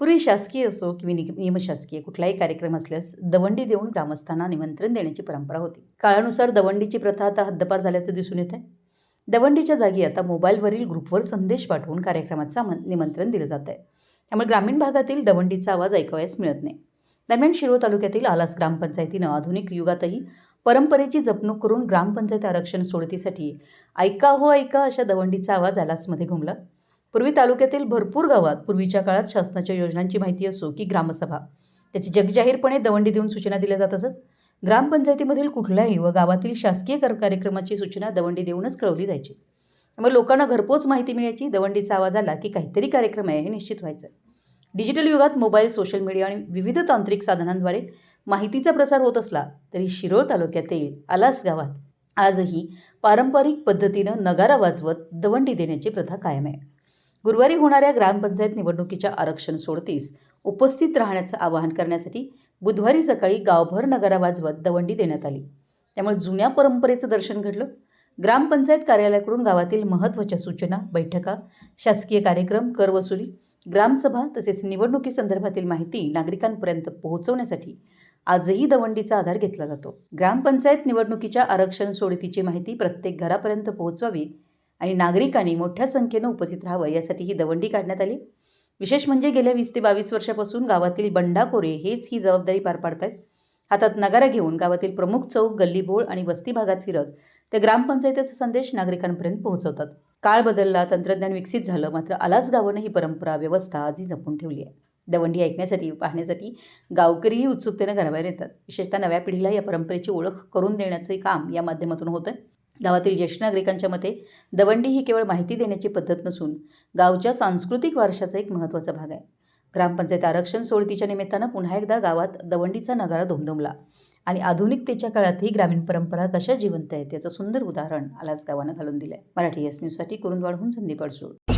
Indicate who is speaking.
Speaker 1: पूर्वी शासकीय असो किंवा निमशासकीय कुठलाही कार्यक्रम असल्यास दवंडी देऊन ग्रामस्थांना निमंत्रण देण्याची परंपरा होती. काळानुसार दवंडीची प्रथा आता हद्दपार झाल्याचं दिसून येत आहे. दवंडीच्या जागी आता मोबाईलवरील ग्रुपवर संदेश पाठवून कार्यक्रमाचं निमंत्रण दिलं जात आहे. त्यामुळे ग्रामीण भागातील दवंडीचा आवाज ऐकावयास मिळत नाही. दरम्यान शिरोळ तालुक्यातील आलास ग्रामपंचायतीनं आधुनिक युगातही परंपरेची जपणूक करून ग्रामपंचायत आरक्षण सोडतीसाठी ऐका हो ऐका अशा दवंडीचा आवाज आलासमध्ये घुमला. पूर्वी तालुक्यातील भरपूर गावात पूर्वीच्या काळात शासनाच्या योजनांची माहिती असो की ग्रामसभा त्याची जगजाहीरपणे दवंडी देऊन सूचना दिल्या जात असत. ग्रामपंचायतीमधील कुठल्याही व गावातील शासकीय कार्यक्रमाची सूचना दवंडी देऊनच कळवली जायची. त्यामुळे लोकांना घरपोच माहिती मिळायची. दवंडीचा आवाज आला की काहीतरी कार्यक्रम आहे हे निश्चित व्हायचं. डिजिटल युगात मोबाईल, सोशल मीडिया आणि विविध तांत्रिक साधनांद्वारे माहितीचा प्रसार होत असला तरी शिरोळ तालुक्यातील आलास गावात आजही पारंपरिक पद्धतीनं नगारा वाजवत दवंडी देण्याची प्रथा कायम आहे. गुरुवारी होणाऱ्या ग्रामपंचायत निवडणुकीच्या आरक्षण सोडतीस उपस्थित राहण्याचं आवाहन करण्यासाठी बुधवारी सकाळी गावभर नगारा वाजवत दवंडी देण्यात आली. त्यामुळे जुन्या परंपरेचं दर्शन घडलं. ग्रामपंचायत कार्यालयाकडून गावातील महत्त्वाच्या सूचना, बैठका, शासकीय कार्यक्रम, कर वसुली, ग्रामसभा तसेच निवडणुकीसंदर्भातील माहिती नागरिकांपर्यंत पोहोचवण्यासाठी आजही दवंडीचा आधार घेतला जातो. ग्रामपंचायत निवडणुकीच्या आरक्षण सोडतीची माहिती प्रत्येक घरापर्यंत पोहोचवावी आणि नागरिकांनी मोठ्या संख्येनं उपस्थित राहावं यासाठी ही दवंडी काढण्यात आली. विशेष म्हणजे गेल्या 20 ते 22 वर्षापासून गावातील बंडाकोरे हेच ही जबाबदारी पार पाडतायत. हातात नगारा घेऊन गावातील प्रमुख चौक, गल्लीबोळ आणि वस्ती भागात फिरत ते ग्रामपंचायतीचा संदेश नागरिकांपर्यंत पोहोचवतात. काळ बदलला, तंत्रज्ञान विकसित झालं, मात्र आलास गावानं ही परंपरा, व्यवस्था आजही जपून ठेवली आहे. दवंडी ऐकण्यासाठी, पाहण्यासाठी गावकरीही उत्सुकतेनं घराबाहेर येतात. विशेषतः नव्या पिढीला या परंपरेची ओळख करून देण्याचे काम या माध्यमातून होतं. गावातील ज्येष्ठ नागरिकांच्या मते दवंडी ही केवळ माहिती देण्याची पद्धत नसून गावच्या सांस्कृतिक वारशाचा एक महत्त्वाचा भाग आहे. ग्रामपंचायत आरक्षण सोडतीच्या निमित्तानं पुन्हा एकदा गावात दवंडीचा नगारा दुमदुमला आणि आधुनिकतेच्या काळातही ग्रामीण परंपरा कशा जिवंत आहेत याचं सुंदर उदाहरण आलास गावानं घालून दिलंय. मराठी एस न्यूजसाठी कुरुंदवाडहून संदीप अडसूळ.